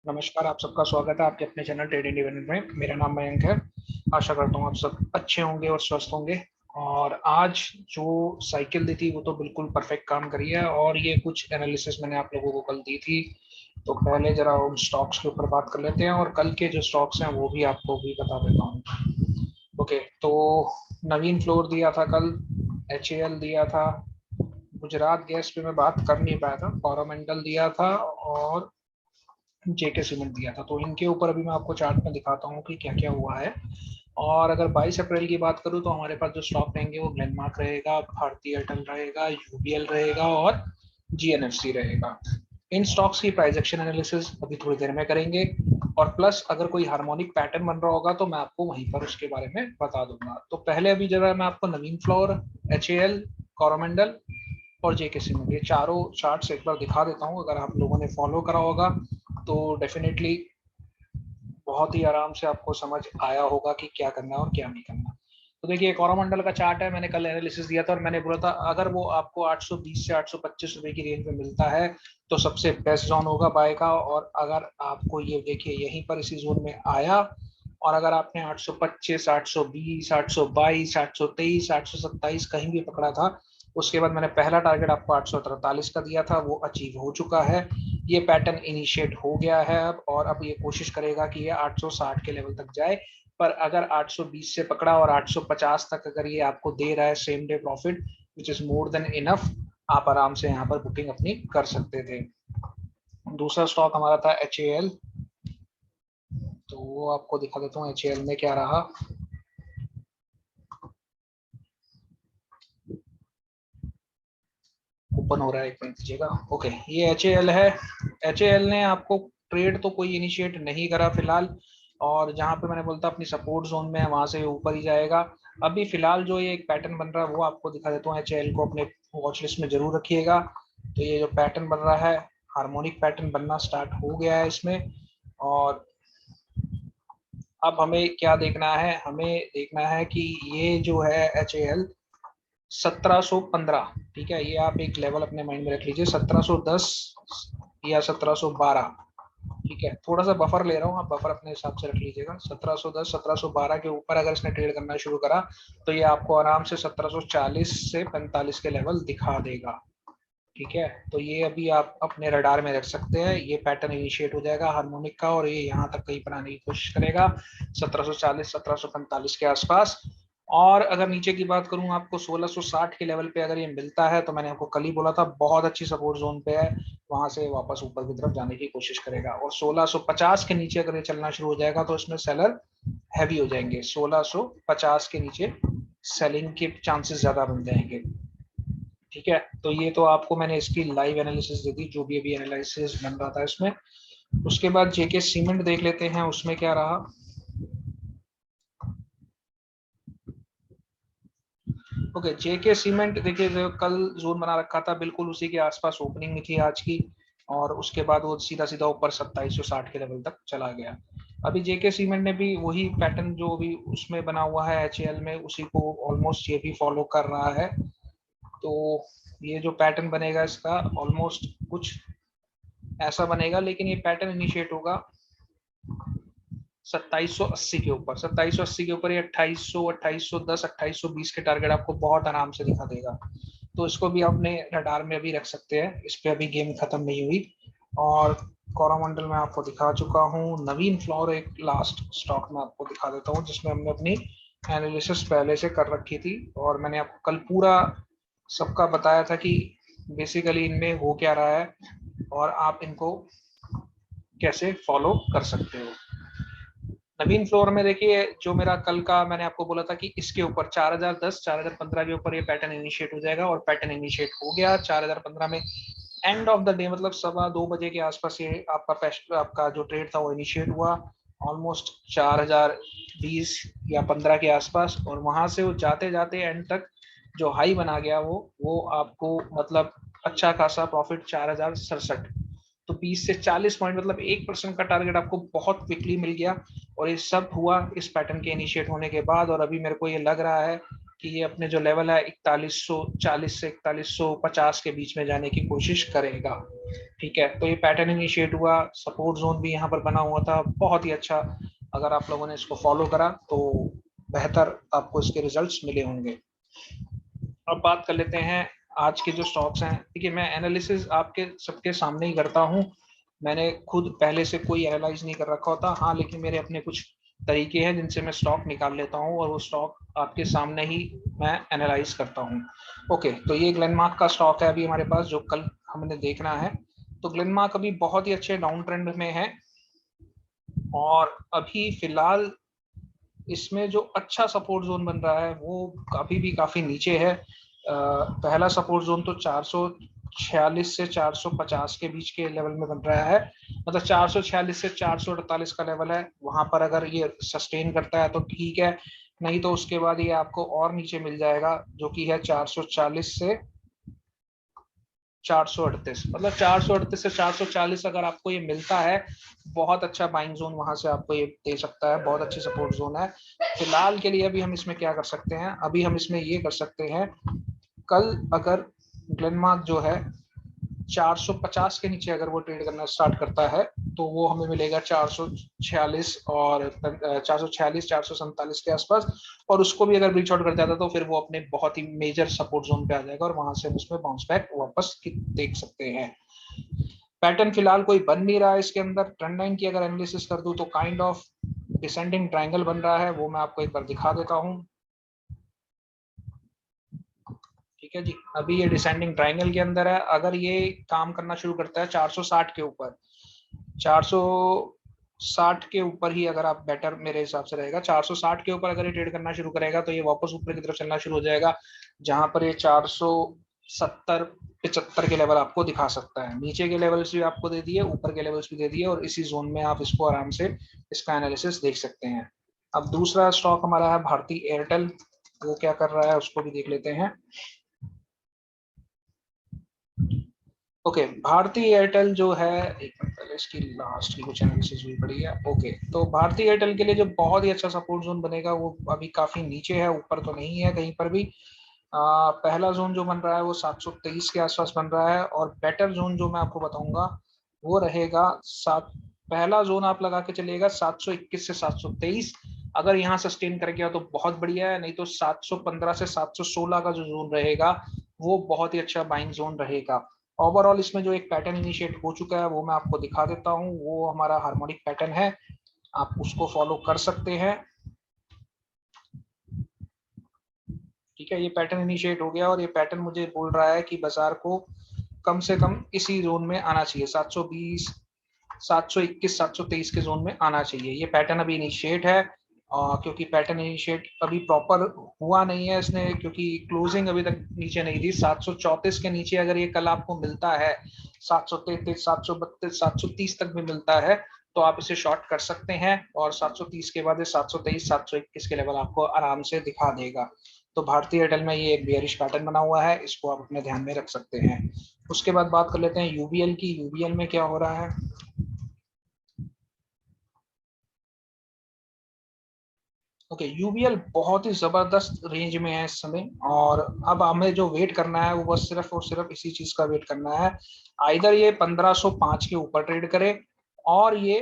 नमस्कार, आप सबका स्वागत है आपके अपने चैनल ट्रेड इंडिपेंडेंट में। मेरा नाम मयंक है। आशा करता हूँ आप सब अच्छे होंगे और स्वस्थ होंगे। और आज जो साइकिल दी थी वो तो बिल्कुल परफेक्ट काम करी है, और ये कुछ एनालिसिस मैंने आप लोगों को कल दी थी। तो पहले जरा उन स्टॉक्स के ऊपर बात कर लेते हैं, और कल के जो स्टॉक्स हैं वो भी आपको भी बता देता हूँ। ओके, तो नवीन फ्लोर दिया था कल, HAL दिया था, गुजरात गैस पे मैं बात कर नहीं पाया था, कोरोमंडल दिया था, और JK सीमेंट दिया था। तो इनके ऊपर अभी मैं आपको चार्ट में दिखाता हूँ कि क्या क्या हुआ है। और अगर 22 अप्रैल की बात करूँ तो हमारे पास जो स्टॉक रहेंगे वो ग्लेनमार्क रहेगा, भारतीय एयरटेल रहेगा, UBL रहेगा, और GNFC रहेगा। इन स्टॉक्स की प्राइस एक्शन एनालिसिस अभी थोड़ी देर में करेंगे। और प्लस अगर कोई हार्मोनिक पैटर्न बन रहा होगा तो मैं आपको वहीं पर उसके बारे में बता दूंगा। तो पहले अभी जरा मैं आपको नवीन फ्लोर, HAL, कोरोमंडल और JK सीमेंट, ये चारों चार्ट्स एक बार दिखा देता हूँ। अगर आप लोगों ने फॉलो करा होगा तो डेफिनेटली बहुत ही आराम से आपको समझ आया होगा कि क्या करना है और क्या नहीं करना। तो देखिए, कोरोमंडल का चार्ट है, मैंने कल एनालिसिस दिया था और मैंने बोला था अगर वो आपको 820 से 825 रुपए की रेंज में मिलता है तो सबसे बेस्ट जोन होगा बाय का। और अगर आपको ये देखिए यहीं पर इसी जोन में आया, और अगर आपने 825, 820, 822, 823, 827 कहीं भी पकड़ा था, उसके बाद मैंने पहला टारगेट आपको 843 का दिया था, वो अचीव हो चुका है। ये पैटर्न इनिशिएट हो गया है अब, और अब ये कोशिश करेगा कि ये 860 के लेवल तक जाए। पर अगर 820 से पकड़ा और 850 तक अगर ये आपको दे रहा है same day profit, which is more than enough, आप आराम से यहाँ पर बुकिंग अपनी कर सकते थे। दूसरा स्टॉक हमारा था HAL। तो वो आपको दिखा देता हूँ HAL में क्या रहा। ओपन हो रहा है, एक मिनट दीजिएगा। ओके, ये HAL है। HAL ने आपको ट्रेड तो कोई इनिशिएट नहीं करा फिलहाल, और जहां पे मैंने बोलता अपनी सपोर्ट जोन में है वहां से ऊपर ही जाएगा। अभी फिलहाल जो ये एक पैटर्न बन रहा है वो आपको दिखा देता हूँ। HAL को अपने वॉच लिस्ट में जरूर रखिएगा। तो ये जो पैटर्न बन रहा है, हार्मोनिक पैटर्न बनना स्टार्ट हो गया है इसमें। और अब हमें क्या देखना है, हमें देखना है कि ये जो है HAL 1715, ठीक है, ये आप एक लेवल अपने माइंड में रख लीजिए, 1710 या 1712। ठीक है, थोड़ा सा बफर ले रहा हूँ, आप बफर अपने हिसाब से रख लीजिएगा। 1710 1712 के ऊपर अगर इसने ट्रेड करना शुरू करा तो ये आपको आराम से 1740 से 45 के लेवल दिखा देगा। ठीक है, तो ये अभी आप अपने रडार में रख सकते हैं। ये पैटर्न इनिशिएट हो जाएगा हार्मोनिक का, और ये यहाँ तक कहीं पर आने की कोशिश करेगा 1740 1745 के आसपास। और अगर नीचे की बात करूं आपको 1660 के लेवल पे अगर ये मिलता है तो मैंने आपको कल ही बोला था बहुत अच्छी सपोर्ट जोन पे है, वहां से वापस ऊपर की तरफ जाने की कोशिश करेगा। और 1650 के नीचे अगर ये चलना शुरू हो जाएगा तो इसमें सेलर हैवी हो जाएंगे। 1650 के नीचे सेलिंग के चांसेस ज्यादा बन जाएंगे। ठीक है, तो ये तो आपको मैंने इसकी लाइव एनालिसिस दे दी, जो भी अभी एनालिसिस बन रहा था इसमें। उसके बाद JK सीमेंट देख लेते हैं उसमें क्या रहा। ओके, JK सीमेंट देखिए, जो कल जोन बना रखा था बिल्कुल उसी के आसपास ओपनिंग में थी आज की, और उसके बाद वो सीधा सीधा ऊपर 2760 के लेवल तक चला गया। अभी JK सीमेंट ने भी वही पैटर्न जो भी उसमें बना हुआ है HAL में, उसी को ऑलमोस्ट ये भी फॉलो कर रहा है। तो ये जो पैटर्न बनेगा इसका ऑलमोस्ट कुछ ऐसा बनेगा, लेकिन ये पैटर्न इनिशिएट होगा 2780 के ऊपर। 2780 के ऊपर ये 2800, 2810, 2820 के टारगेट आपको बहुत आराम से दिखा देगा। तो इसको भी अपने रडार में अभी रख सकते हैं, इस पे अभी गेम खत्म नहीं हुई। और कोरोमंडल में आपको दिखा चुका हूँ। नवीन फ्लोर एक लास्ट स्टॉक में आपको दिखा देता हूँ जिसमें हमने अपनी एनालिसिस पहले से कर रखी थी, और मैंने आपको कल पूरा सबका बताया था कि बेसिकली इनमें हो क्या रहा है और आप इनको कैसे फॉलो कर सकते हो। नवीन फ्लोर में देखिए, जो मेरा कल का मैंने आपको बोला था कि इसके ऊपर 4010 4015 के ऊपर ये पैटर्न इनिशिएट हो जाएगा, और पैटर्न इनिशिएट हो गया 4015 में। एंड ऑफ द डे मतलब 2:15 के आसपास ये आपका जो ट्रेड था वो इनिशिएट हुआ ऑलमोस्ट 4020 या 15 के आसपास, और वहां से वो जाते जाते एंड तक जो हाई बना गया वो आपको मतलब अच्छा खासा प्रॉफिट 4067। तो 20 से 40 पॉइंट मतलब 1% का टारगेट आपको बहुत क्विकली मिल गया। और ये सब हुआ इस पैटर्न के इनिशिएट होने के बाद, और अभी मेरे को ये लग रहा है कि ये अपने जो लेवल है 4140 से 4150 के बीच में जाने की कोशिश करेगा। ठीक है, तो ये पैटर्न इनिशिएट हुआ, सपोर्ट जोन भी यहाँ पर बना हुआ था, बहुत ही अच्छा। अगर आप लोगों ने इसको फॉलो करा तो बेहतर आपको इसके रिजल्ट्स मिले होंगे। अब बात कर लेते हैं आज के जो स्टॉक्स हैं। देखिए, मैं एनालिसिस आपके सबके सामने ही करता हूँ, मैंने खुद पहले से कोई एनालाइज नहीं कर रखा होता। हाँ, लेकिन मेरे अपने कुछ तरीके हैं जिनसे मैं स्टॉक निकाल लेता हूँ और वो स्टॉक आपके सामने ही मैं एनालाइज करता हूँ। ओके, तो ये ग्लेनमार्क का स्टॉक है अभी हमारे पास, जो कल हमने देखना है। तो ग्लेनमार्क अभी बहुत ही अच्छे डाउन ट्रेंड में है और अभी फिलहाल इसमें जो अच्छा सपोर्ट जोन बन रहा है वो अभी भी काफी नीचे है। पहला सपोर्ट जोन तो 446 से 450 के बीच के लेवल में बन रहा है, मतलब 446 से 448 का लेवल है। वहां पर अगर ये सस्टेन करता है तो ठीक है, नहीं तो उसके बाद ये आपको और नीचे मिल जाएगा, जो कि है 440 से 438, मतलब 438 से 440 अगर आपको ये मिलता है, बहुत अच्छा बाइंग जोन वहां से आपको ये दे सकता है, बहुत अच्छी सपोर्ट जोन है। फिलहाल के लिए अभी हम इसमें क्या कर सकते हैं, अभी हम इसमें ये कर सकते हैं, कल अगर ग्लेनमार्क जो है 450 के नीचे अगर वो ट्रेड करना स्टार्ट करता है तो वो हमें मिलेगा 446 और 446 447 के आसपास, और उसको भी अगर ब्रीच आउट कर जाता तो फिर वो अपने बहुत ही मेजर सपोर्ट जोन पे आ जाएगा और वहां से हम उसमें बाउंस बैक वापस देख सकते हैं। पैटर्न फिलहाल कोई बन नहीं रहा है इसके अंदर। ट्रेंड लाइन की अगर एनालिसिस कर दूं तो काइंड ऑफ डिसेंडिंग ट्रायंगल बन रहा है, वो मैं आपको एक बार दिखा देता हूं। ठीक है जी, अभी ये डिसेंडिंग ट्रायंगल के अंदर है। अगर ये काम करना शुरू करता है 460 के ऊपर, 460 के ऊपर ही अगर आप बेटर मेरे हिसाब से रहेगा, 460 के ऊपर अगर ये ट्रेड करना शुरू करेगा तो ये वापस ऊपर की तरफ चलना शुरू हो जाएगा, जहां पर ये 470 75 के लेवल आपको दिखा सकता है। नीचे के लेवल्स भी आपको दे दिए, ऊपर के लेवल्स भी दे दिए, और इसी जोन में आप इसको आराम से इसका एनालिसिस देख सकते हैं। अब दूसरा स्टॉक हमारा है भारती एयरटेल, वो क्या कर रहा है उसको भी देख लेते हैं। ओके, भारती एयरटेल जो है, एक मिनट पहले इसकी लास्ट की कुछ एनालिसिस भी पड़ी है। ओके, तो भारती एयरटेल के लिए जो बहुत ही अच्छा सपोर्ट जोन बनेगा वो अभी काफी नीचे है, ऊपर तो नहीं है कहीं पर भी। पहला जोन जो बन रहा है वो 723 के आसपास बन रहा है, और बेटर जोन जो मैं आपको बताऊंगा वो रहेगा सात, पहला जोन आप लगा के चलिएगा 721 से 723। अगर यहाँ सस्टेन कर गया तो बहुत बढ़िया है, नहीं तो 715 से 716 का जो जोन रहेगा वो बहुत ही अच्छा बाइंग जोन रहेगा। ओवरऑल इसमें जो एक पैटर्न इनिशिएट हो चुका है वो मैं आपको दिखा देता हूँ, वो हमारा हार्मोनिक पैटर्न है, आप उसको फॉलो कर सकते हैं। ठीक है, ये पैटर्न इनिशिएट हो गया और ये पैटर्न मुझे बोल रहा है कि बाजार को कम से कम इसी जोन में आना चाहिए, 720 721 723 के जोन में आना चाहिए। ये पैटर्न अभी इनिशिएट है, क्योंकि पैटर्न इनिशिएट अभी प्रॉपर हुआ नहीं है इसने, क्योंकि क्लोजिंग अभी तक नीचे नहीं थी। 734 के नीचे अगर ये कल आपको मिलता है, 733 732 730 तक भी मिलता है तो आप इसे शॉर्ट कर सकते हैं, और 730 के बाद 723 721 के लेवल आपको आराम से दिखा देगा। तो भारतीय एयरटेल में ये एक बेयरिश पैटर्न बना हुआ है, इसको आप अपने ध्यान में रख सकते हैं। उसके बाद बात कर लेते हैं यूबीएल की। यूबीएल में क्या हो रहा है। ओके, यूबीएल बहुत ही जबरदस्त रेंज में है इस समय, और अब हमें जो वेट करना है वो बस सिर्फ और सिर्फ इसी चीज का वेट करना है, आइदर ये 1505 के ऊपर ट्रेड करे और ये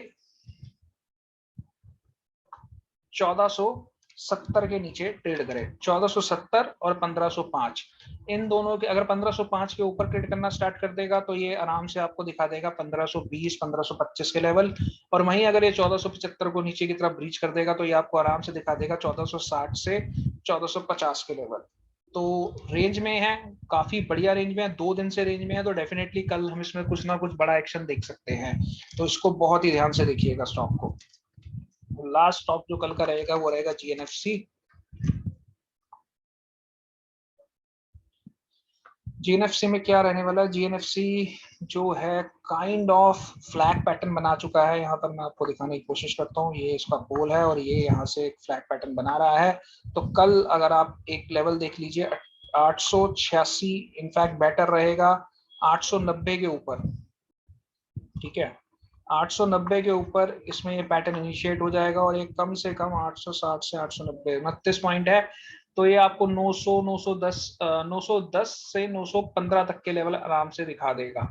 1470 के नीचे ट्रेड करे। 1470 और 1505, इन दोनों के अगर 1505 के ऊपर ट्रेड करना स्टार्ट कर देगा तो ये आराम से आपको दिखा देगा 1520 1525 के लेवल, और वहीं अगर ये 1475 को नीचे की तरफ ब्रीच कर देगा तो ये आपको आराम से दिखा देगा 1460 से 1450 के लेवल। तो रेंज में है, काफी बढ़िया रेंज में है, 2 दिन से रेंज में है, तो डेफिनेटली कल हम इसमें कुछ ना कुछ बड़ा एक्शन देख सकते हैं, तो इसको बहुत ही ध्यान से देखिएगा स्टॉक को। लास्ट स्टॉक जो कल का रहेगा वो रहेगा जीएनएफसी। जीएनएफसी में क्या रहने वाला है, जीएनएफसी जो है काइंड ऑफ फ्लैग पैटर्न बना चुका है। यहाँ पर मैं आपको दिखाने की कोशिश करता हूँ, ये इसका पोल है और ये यहाँ से एक फ्लैग पैटर्न बना रहा है। तो कल अगर आप एक लेवल देख लीजिए 886, इनफैक्ट बेटर रहेगा 890 के ऊपर। ठीक है, 890 के ऊपर इसमें ये पैटर्न इनिशिएट हो जाएगा, और ये कम से कम 860 से 890 29 पॉइंट है, तो ये आपको 900 910 से 915 तक के लेवल आराम से दिखा देगा।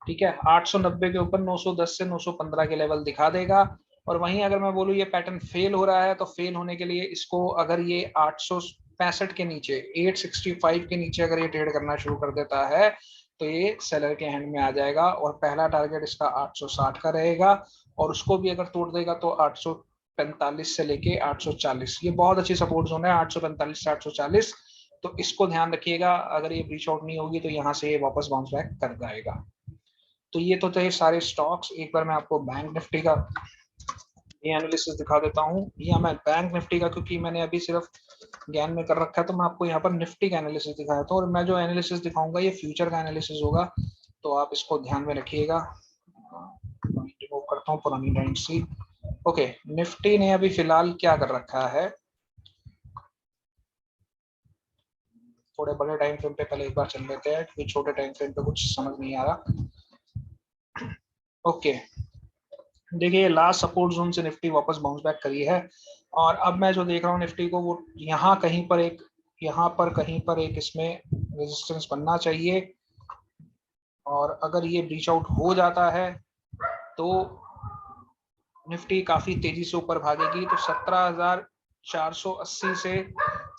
ठीक है, 890 के ऊपर 910 से 915 के लेवल दिखा देगा। और वहीं अगर मैं बोलूँ ये पैटर्न फेल हो रहा है, तो फेल होने के लिए इसको अगर ये 865 के नीचे, 865 के नीचे अगर ये ट्रेड करना शुरू कर देता है तो ये सेलर के हैंड में आ जाएगा और पहला टारगेट इसका 860 का रहेगा। और उसको भी अगर तोड़ देगा तो 845 से लेके 840, ये बहुत अच्छी सपोर्ट जोन है, 845 से 840। तो इसको ध्यान रखिएगा, अगर ये ब्रीच आउट नहीं होगी तो यहाँ से ये वापस बाउंस बैक कर जाएगा। तो ये तो थे सारे स्टॉक्स। एक बार मैं आपको बैंक निफ्टी का ये एनालिसिस दिखा देता हूँ, या मैं बैंक निफ्टी का, क्योंकि मैंने अभी सिर्फ ज्ञान में कर रखा है, तो मैं आपको यहाँ पर निफ्टी का एनालिसिस दिखाया था। और मैं जो एनालिसिस दिखाऊंगा ये फ्यूचर का एनालिसिस होगा, तो आप इसको ध्यान में रखिएगा। रिमूव करता हूँ पुरानी लाइन सी। ओके, निफ्टी ने अभी फिलहाल क्या कर रखा है, थोड़े बड़े टाइम फ्रेम पे पहले एक बार चल लेते हैं, क्योंकि छोटे टाइम फ्रेम पे कुछ समझ नहीं आ रहा। ओके, देखिए लास्ट सपोर्ट जोन से निफ्टी वापस बाउंस बैक करी है, और अब मैं जो देख रहा हूँ निफ्टी को, वो यहाँ कहीं पर एक इसमें रेजिस्टेंस बनना चाहिए। और अगर ये ब्रीच आउट हो जाता है तो निफ्टी काफी तेजी से ऊपर भागेगी। तो 17,480 से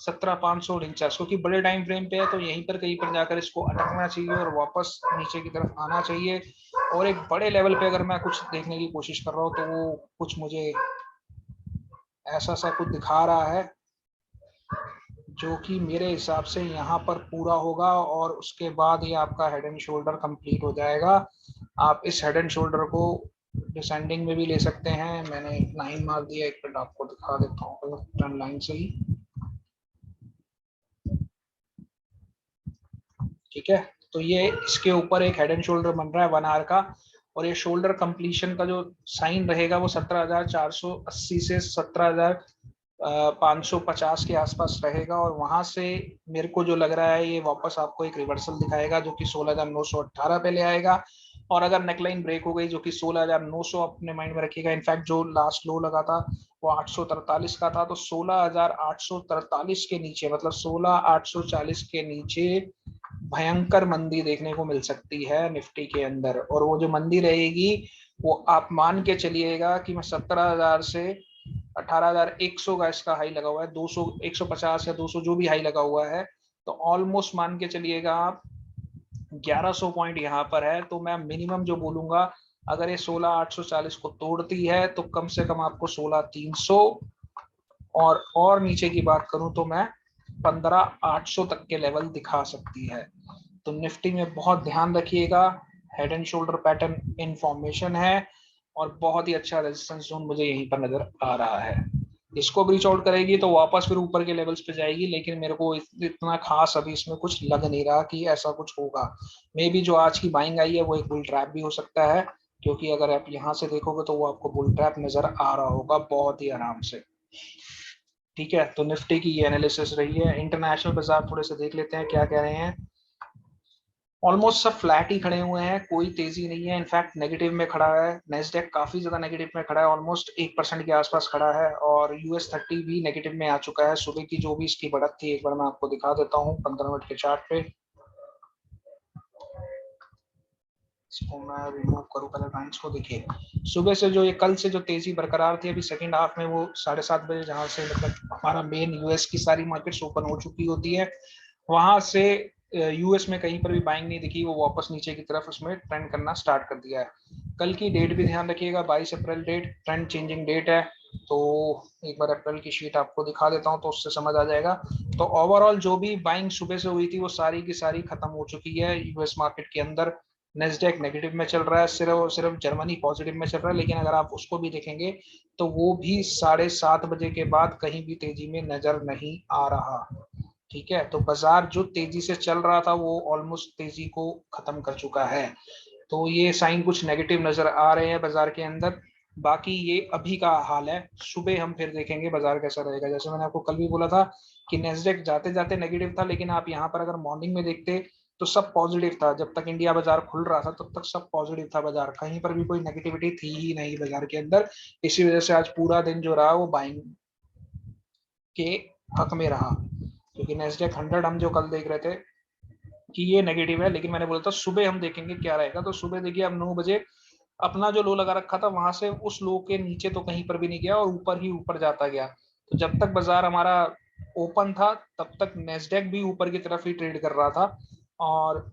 17,549, क्योंकि बड़े टाइम फ्रेम पे है तो यहीं पर कहीं पर जाकर इसको अटकना चाहिए और वापस नीचे की तरफ आना चाहिए। और एक बड़े लेवल पे अगर मैं कुछ देखने की कोशिश कर रहा हूँ तो वो कुछ मुझे ऐसा सा कुछ दिखा रहा है, जो कि मेरे हिसाब से यहाँ पर पूरा होगा और उसके बाद ये आपका हेड एंड शोल्डर कंप्लीट हो जाएगा। आप इस हेड एंड शोल्डर को डिसेंडिंग में भी ले सकते हैं। मैंने लाइन मार दिया, एक मिनट आपको दिखा देता हूँ ट्रेंड लाइन से ही। ठीक है, तो ये इसके ऊपर एक हेड एंड शोल्डर बन रहा है 1 आवर का, और ये शोल्डर कंप्लीशन का जो साइन रहेगा वो 17,480 से 17,550 के आसपास रहेगा। और वहां से मेरे को जो लग रहा है ये वापस आपको एक रिवर्सल दिखाएगा, जो कि 16,918 पे ले आएगा। और अगर नेकलाइन ब्रेक हो गई, जो कि 16,900 अपने माइंड में रखिएगा, इनफैक्ट जो लास्ट लो लगा था वो 843 का था, तो 16,843 के नीचे, मतलब 16,840 के नीचे भयंकर मंदी देखने को मिल सकती है निफ्टी के अंदर। और वो जो मंदी रहेगी वो आप मान के चलिएगा कि मैं 17,000 से 18,100 का इसका हाई लगा हुआ है, 200 150 या 200 जो भी हाई लगा हुआ है, तो ऑलमोस्ट मान के चलिएगा आप 1100 पॉइंट यहाँ पर है। तो मैं मिनिमम जो बोलूंगा, अगर ये 16,840 को तोड़ती है तो कम से कम आपको 16,300, और नीचे की बात करूं तो मैं 15,800 तक के लेवल दिखा सकती है। तो निफ्टी में बहुत ध्यान रखिएगा, head and shoulder pattern information है और बहुत ही अच्छा रेजिस्टेंस जोन मुझे यहीं पर नजर आ रहा है। इसको ब्रीच आउट करेगी तो वापस फिर ऊपर के लेवल्स पे जाएगी, लेकिन मेरे को इतना खास अभी इसमें कुछ लग नहीं रहा कि ऐसा कुछ होगा। मे बी जो आज की बाइंग आई है वो एक बुल ट्रैप भी हो सकता है, क्योंकि अगर आप यहाँ से देखोगे तो वो आपको बुल ट्रैप नजर आ रहा होगा बहुत ही आराम से। ठीक है, तो निफ्टी की ये एनालिसिस रही है। इंटरनेशनल बाजार थोड़े से देख लेते हैं क्या कह रहे हैं। ऑलमोस्ट सब फ्लैट ही खड़े हुए हैं, कोई तेजी नहीं है, इनफैक्ट नेगेटिव में खड़ा है। नेस्डेक काफी ज्यादा नेगेटिव में खड़ा है, ऑलमोस्ट 1% के आसपास खड़ा है, और US30 भी नेगेटिव में आ चुका है। सुबह की जो भी इसकी बढ़त थी एक बार मैं आपको दिखा देता हूँ 15 मिनट के चार्ट पे। इसको मैं रिमूव करूँ पहले लाइंस को, देखिए सुबह से जो ये कल से जो तेजी बरकरार थी, अभी सेकंड हाफ में वो 7:30 बजे जहां से मतलब हमारा मेन यूएस की सारी मार्केट्स ओपन हो चुकी होती है, वहां से यूएस में कहीं पर भी बाइंग नहीं दिखी, वो वापस नीचे की तरफ उसमें ट्रेंड करना स्टार्ट कर दिया है। कल की डेट भी ध्यान रखिएगा, 22 अप्रैल डेट, ट्रेंड चेंजिंग डेट है। तो एक बार अप्रैल की शीट आपको दिखा देता हूँ तो उससे समझ आ जाएगा। तो ओवरऑल जो भी बाइंग सुबह से हुई थी वो सारी की सारी खत्म हो चुकी है यूएस मार्केट के अंदर। नेस्डेक नेगेटिव में चल रहा है, सिर्फ जर्मनी पॉजिटिव में चल रहा है, लेकिन अगर आप उसको भी देखेंगे तो वो भी 7:30 बजे के बाद कहीं भी तेजी में नजर नहीं आ रहा। ठीक है, तो बाजार जो तेजी से चल रहा था वो ऑलमोस्ट तेजी को खत्म कर चुका है। तो ये साइन कुछ नेगेटिव नजर आ रहे हैं बाजार के अंदर। बाकी ये अभी का हाल है, सुबह हम फिर देखेंगे बाजार कैसा रहेगा। जैसे मैंने आपको कल भी बोला था कि नेस्डेक जाते जाते नेगेटिव था, लेकिन आप यहाँ पर अगर मॉर्निंग में देखते तो सब पॉजिटिव था। जब तक इंडिया बाजार खुल रहा था तब तक सब पॉजिटिव था बाजार, कहीं पर भी कोई नेगेटिविटी थी ही नहीं बाजार के अंदर। इसी वजह से आज पूरा दिन जो रहा वो बाइंग के हक में रहा, क्योंकि नेस्डेक 100 हम जो कल देख रहे थे कि ये नेगेटिव है, लेकिन मैंने बोला था सुबह हम देखेंगे क्या रहेगा। तो सुबह देखिए अब 9 बजे अपना जो लो लगा रखा था वहां से उस लो के नीचे तो कहीं पर भी नहीं गया और ऊपर ही ऊपर जाता गया। तो जब तक बाजार हमारा ओपन था तब तक नेस्डेक भी ऊपर की तरफ ही ट्रेड कर रहा था, और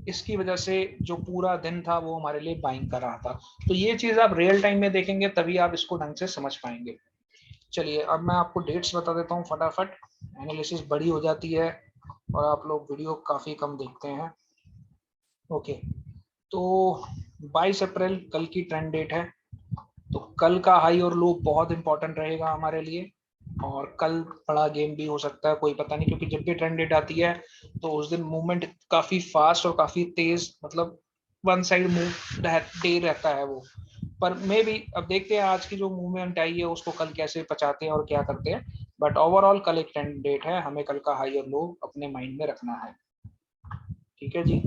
इसकी वजह से जो पूरा दिन था वो हमारे लिए बाइंग कर रहा था। तो ये चीज आप रियल टाइम में देखेंगे तभी आप इसको ढंग से समझ पाएंगे। चलिए अब मैं आपको डेट्स बता देता हूँ फटाफट, एनालिसिस बड़ी हो जाती है और आप लोग वीडियो काफी कम देखते हैं। ओके, तो 22 अप्रैल कल की ट्रेंड डेट है। तो कल का हाई और लो बहुत इंपॉर्टेंट रहेगा हमारे लिए, और कल बड़ा गेम भी हो सकता है, कोई पता नहीं, क्योंकि जब भी ट्रेंड डेट आती है तो उस दिन मूवमेंट काफी फास्ट और काफी तेज, मतलब वन साइड मूव डे रहता है वो। पर मे भी अब देखते हैं आज की जो मूवमेंट आई है उसको कल कैसे पचाते हैं और क्या करते हैं। बट ओवरऑल कल एक ट्रेंड डेट है, हमें कल का हाई और लो अपने माइंड में रखना है। ठीक है जी,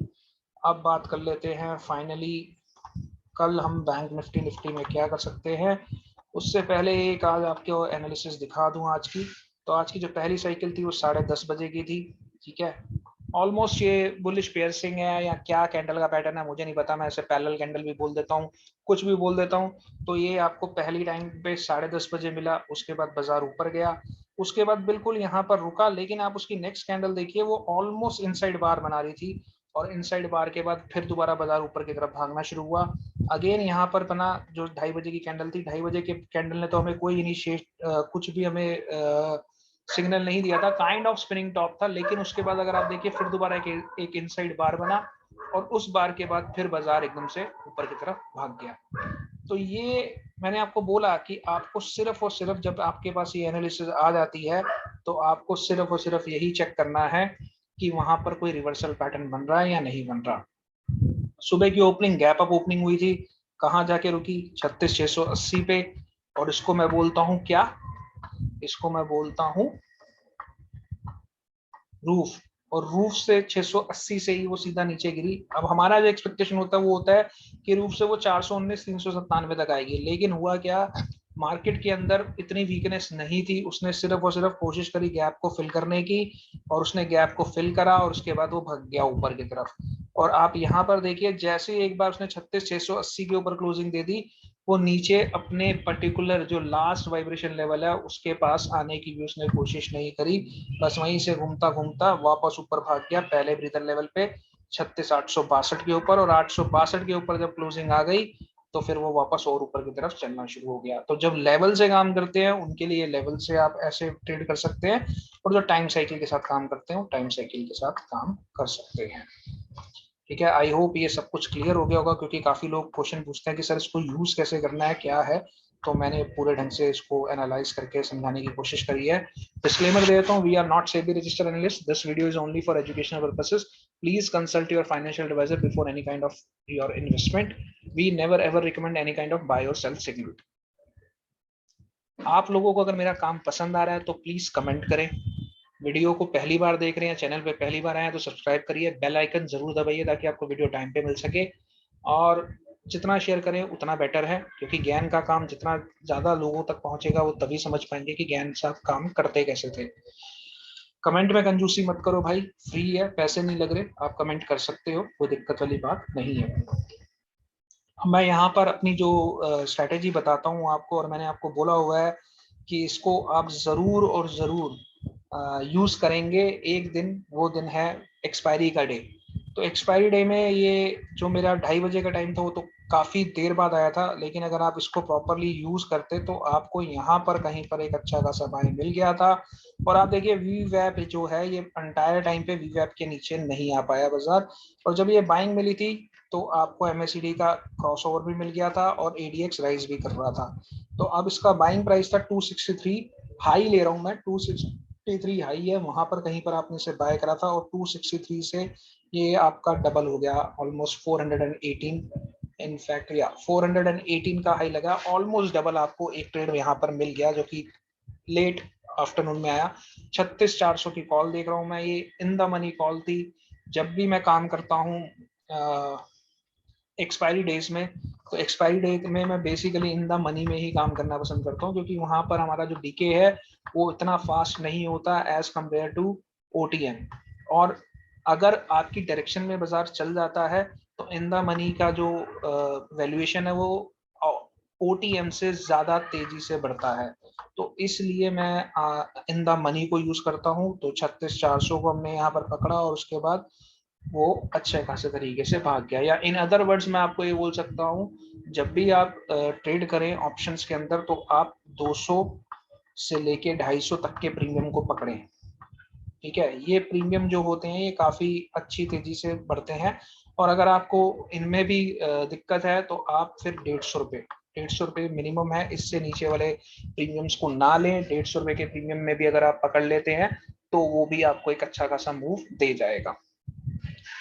अब बात कर लेते हैं फाइनली कल हम बैंक निफ्टी निफ्टी में क्या कर सकते हैं। उससे पहले एक आज आपको एनालिसिस दिखा दूं आज की। तो आज की जो पहली साइकिल थी वो 10:30 बजे की थी। ठीक है, ऑलमोस्ट ये बुलिश पेयरसिंग है या क्या कैंडल का पैटर्न है मुझे नहीं पता, मैं इसे पैरेलल कैंडल भी बोल देता हूँ, कुछ भी बोल देता हूँ। तो ये आपको पहली टाइम पे 10:30 बजे मिला, उसके बाद बाजार ऊपर गया, उसके बाद बिल्कुल यहाँ पर रुका, लेकिन आप उसकी नेक्स्ट कैंडल देखिए वो ऑलमोस्ट इनसाइड बार बना रही थी, और इनसाइड बार के बाद फिर दोबारा बाजार ऊपर की तरफ भागना शुरू हुआ। अगेन यहाँ पर बना जो 2:30 बजे की कैंडल थी, 2:30 बजे के कैंडल ने तो हमें कोई इनिशिएट कुछ भी हमें सिग्नल नहीं दिया था, काइंड ऑफ स्पिनिंग टॉप था, लेकिन उसके बाद अगर आप देखिए फिर दोबारा एक इनसाइड बार बना, और उस बार के बाद फिर बाजार एकदम से ऊपर की तरफ भाग गया। तो ये मैंने आपको बोला कि आपको सिर्फ और सिर्फ जब आपके पास ये एनालिसिस आ जाती है तो आपको सिर्फ और सिर्फ यही चेक करना है कि वहां पर कोई रिवर्सल पैटर्न बन रहा है या नहीं बन रहा। सुबह की ओपनिंग गैप अप ओपनिंग हुई थी, कहां जाके रुकी 36,680 पे, और इसको मैं बोलता हूं क्या, इसको मैं बोलता हूं रूफ। और रूफ से 680 से ही वो सीधा नीचे गिरी। अब हमारा जो एक्सपेक्टेशन होता है वो होता है कि रूफ से वो 419 397 तक आएगी, लेकिन हुआ क्या, मार्केट के अंदर इतनी वीकनेस नहीं थी, उसने सिर्फ और सिर्फ कोशिश करी गैप को फिल करने की, और उसने गैप को फिल करा और उसके बाद वो भाग गया ऊपर की तरफ। और आप यहाँ पर देखिए जैसे ही एक बार उसने 36,680 के ऊपर क्लोजिंग दे दी, वो नीचे अपने पर्टिकुलर जो लास्ट वाइब्रेशन लेवल है उसके पास आने की भी उसने कोशिश नहीं करी, बस वहीं से घूमता घूमता वापस ऊपर भाग गया पहले ब्रीदर लेवल पे 36,862 के ऊपर, और 862 के ऊपर जब क्लोजिंग आ गई तो फिर वो वापस और ऊपर की तरफ चलना शुरू हो गया। तो जब लेवल से काम करते हैं उनके लिए लेवल से आप ऐसे ट्रेड कर सकते हैं, और जो टाइम साइकिल के साथ काम करते हैं वो टाइम साइकिल के साथ काम कर सकते हैं। ठीक है, आई होप ये सब कुछ क्लियर हो गया होगा, क्योंकि काफी लोग क्वेश्चन पूछते हैं कि सर इसको यूज कैसे करना है क्या है, तो मैंने पूरे ढंग से इसको एनालाइज करके समझाने की कोशिश करी है। डिस्क्लेमर दे देता हूँ, we are not SEBI registered analyst, this video is only for educational purposes, please consult your financial advisor before any kind of your investment, we never ever recommend any kind of buy और sell signal. आप लोगों को अगर मेरा काम पसंद आ रहा है तो प्लीज कमेंट करें, वीडियो को पहली बार देख रहे हैं, चैनल पे पहली बार आए हैं तो सब्सक्राइब करिए, बेल आइकन जरूर दबाइए ताकि आपको वीडियो टाइम पे मिल सके, और जितना शेयर करें उतना बेटर है, क्योंकि ज्ञान का काम जितना ज्यादा लोगों तक पहुंचेगा वो तभी समझ पाएंगे कि ज्ञान से आप काम करते कैसे थे। कमेंट में कंजूसी मत करो भाई, फ्री है, पैसे नहीं लग रहे, आप कमेंट कर सकते हो, कोई दिक्कत वाली बात नहीं है। मैं यहाँ पर अपनी जो स्ट्रैटेजी बताता हूँ आपको, और मैंने आपको बोला हुआ है कि इसको आप जरूर और जरूर यूज करेंगे एक दिन, वो दिन है एक्सपायरी का डे। तो एक्सपायरी डे में ये जो मेरा 2:30 बजे का टाइम था वो तो काफी देर बाद आया था, लेकिन अगर आप इसको प्रॉपरली यूज करते तो आपको यहाँ पर कहीं पर एक अच्छा खासा बाय मिल गया था। और आप देखिए वी वैप जो है ये अंटायर टाइम पे वी वैप के नीचे नहीं आ पाया बाजार, और जब ये बाइंग मिली थी तो आपको एमएसीडी का क्रॉसओवर भी मिल गया था और एडीएक्स राइज भी कर रहा था। तो अब इसका बाइंग प्राइस था 263, हाई ले रहा हूं मैं, 263 हाई है, वहां पर कहीं पर आपने इसे बाय करा था, और 263 से ये आपका डबल हो गया, ऑलमोस्ट 418, इनफैक्ट या 418 का हाई लगा, ऑलमोस्ट डबल आपको एक ट्रेड यहाँ पर मिल गया, जो कि लेट आफ्टरनून में आया। 36,400 की कॉल देख रहा हूं मैं, ये इन द मनी कॉल थी। जब भी मैं काम करता हूँ एक्सपायरी डेज में तो एक्सपायरी डेट में मैं बेसिकली इन द मनी में ही काम करना पसंद करता हूँ, क्योंकि वहां पर हमारा जो डीके है वो इतना फास्ट नहीं होता एज कम्पेयर टू ओटीएम। और अगर आपकी डायरेक्शन में बाजार चल जाता है तो इन द मनी का जो वैल्यूएशन है वो ओटीएम से ज्यादा तेजी से बढ़ता है। तो इसलिए मैं इन द मनी को यूज करता हूँ। तो 36,400 को हमने यहाँ पर पकड़ा और उसके बाद वो अच्छे खासे तरीके से भाग गया। या इन अदर वर्ड्स मैं आपको ये बोल सकता हूँ, जब भी आप ट्रेड करें ऑप्शंस के अंदर तो आप 200 से लेके 250 तक के प्रीमियम को पकड़ें। ठीक है, ये प्रीमियम जो होते हैं ये काफी अच्छी तेजी से बढ़ते हैं। और अगर आपको इनमें भी दिक्कत है तो आप फिर 150 रुपये मिनिमम है, इससे नीचे वाले प्रीमियम्स को ना लें। 150 रुपये के प्रीमियम में भी अगर आप पकड़ लेते हैं तो वो भी आपको एक अच्छा खासा मूव दे जाएगा।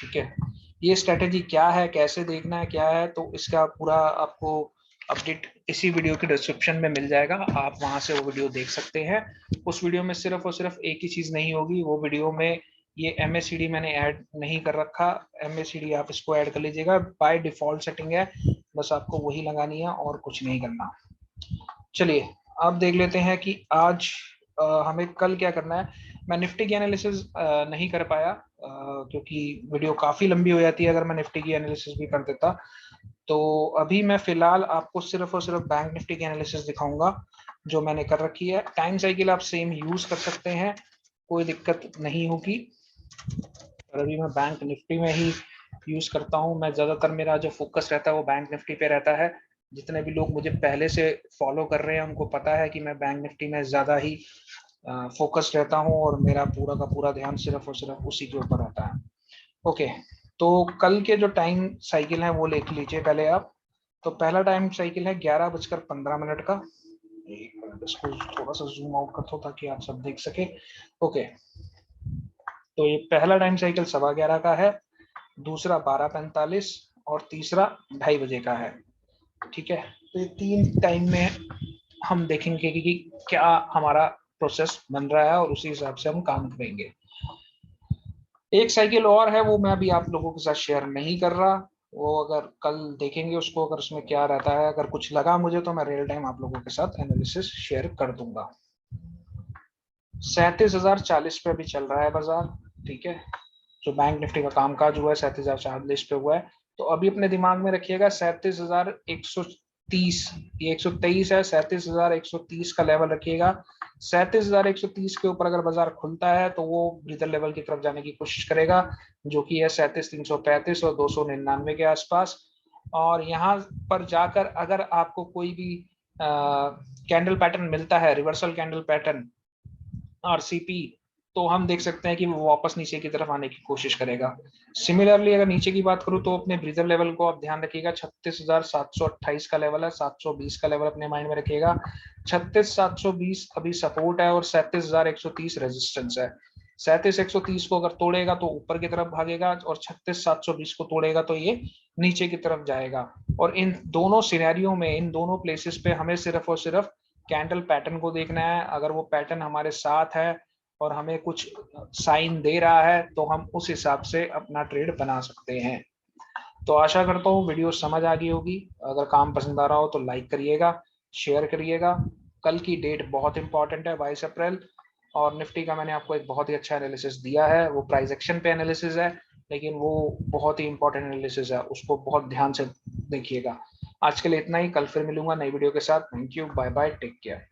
ठीक है, ये स्ट्रेटेजी क्या है, कैसे देखना है, क्या है, तो इसका पूरा आपको अपडेट इसी वीडियो के डिस्क्रिप्शन में मिल जाएगा। आप वहां से वो वीडियो देख सकते हैं। उस वीडियो में सिर्फ और सिर्फ एक ही चीज नहीं होगी, वो वीडियो में ये MACD मैंने ऐड नहीं कर रखा। MACD आप इसको ऐड कर लीजिएगा, बाय डिफॉल्ट सेटिंग है, बस आपको वही लगानी है और कुछ नहीं करना। चलिए अब देख लेते हैं कि आज हमें कल क्या करना है। मैं निफ्टी की एनालिसिस नहीं कर पाया क्योंकि वीडियो काफी लंबी हो जाती है अगर मैं निफ्टी की एनालिसिस भी कर देता। तो अभी मैं फिलहाल आपको सिर्फ और सिर्फ बैंक निफ्टी की एनालिसिस दिखाऊंगा जो मैंने कर रखी है। टाइम साइकिल आप सेम यूज कर सकते हैं, कोई दिक्कत नहीं होगी। पर अभी मैं बैंक निफ्टी में ही यूज करता हूँ। मैं ज्यादातर मेरा जो फोकस रहता है वो बैंक निफ्टी पे रहता है। जितने भी लोग मुझे पहले से फॉलो कर रहे हैं उनको पता है कि मैं बैंक निफ्टी में ज्यादा ही फोकस रहता हूँ और मेरा पूरा का पूरा ध्यान सिर्फ और सिर्फ उसी के ऊपर रहता है। ओके, तो कल के जो टाइम साइकिल है वो लिख लीजिए पहले आप। तो पहला टाइम साइकिल है 11:15 का। एक मिनट, इसको थोड़ा सा जूम आउट कर दो ताकि आप सब देख सके। ओके, तो ये पहला टाइम साइकिल 11:15 का है, दूसरा 12:45 और तीसरा 2:30 का है। ठीक है, तो ये 3 टाइम में हम देखेंगे कि क्या हमारा प्रोसेस बन रहा है और उसी हिसाब से हम काम करेंगे। एक साइकिल और है, वो मैं अभी आप लोगों के साथ शेयर नहीं कर रहा, वो अगर कल देखेंगे उसको, अगर उसमें क्या रहता है, अगर कुछ लगा मुझे तो मैं रियल टाइम आप लोगों के साथ एनालिसिस शेयर कर दूंगा। 37,040 पे अभी चल रहा है बाजार। ठीक है, जो बैंक निफ्टी का कामकाज हुआ है 37,040 पे हुआ है। तो अभी अपने दिमाग में रखिएगा 37,130, ये 123 है, 37,130 का लेवल रखिएगा। 37,130 के ऊपर अगर बाजार खुलता है तो वो ब्रीदर लेवल की तरफ जाने की कोशिश करेगा, जो कि है 37,335 और 299 के आसपास। और यहाँ पर जाकर अगर आपको कोई भी कैंडल पैटर्न मिलता है, रिवर्सल कैंडल पैटर्न RCP, तो हम देख सकते हैं कि वो वापस नीचे की तरफ आने की कोशिश करेगा। सिमिलरली अगर नीचे की बात करूं तो अपने ब्रीदर लेवल को आप ध्यान रखिएगा, 36,728 का लेवल है, 720 का लेवल अपने माइंड में रखिएगा। 36,720 अभी सपोर्ट है और 37,130 रेजिस्टेंस है। 37,130 को अगर तोड़ेगा तो ऊपर की तरफ भागेगा और 36,720 को तोड़ेगा तो ये नीचे की तरफ जाएगा। और इन दोनों सिनेरियो में, इन दोनों प्लेसेस पे हमें सिर्फ और सिर्फ कैंडल पैटर्न को देखना है। अगर वो पैटर्न हमारे साथ है और हमें कुछ साइन दे रहा है तो हम उस हिसाब से अपना ट्रेड बना सकते हैं। तो आशा करता हूँ वीडियो समझ आ गई होगी। अगर काम पसंद आ रहा हो तो लाइक करिएगा, शेयर करिएगा। कल की डेट बहुत इंपॉर्टेंट है, 22 अप्रैल। और निफ्टी का मैंने आपको एक बहुत ही अच्छा एनालिसिस दिया है, वो प्राइस एक्शन पे एनालिसिस है, लेकिन वो बहुत ही इंपॉर्टेंट एनालिसिस है, उसको बहुत ध्यान से देखिएगा। आज के लिए इतना ही, कल फिर मिलूंगा नई वीडियो के साथ। Thank you, bye bye, take care.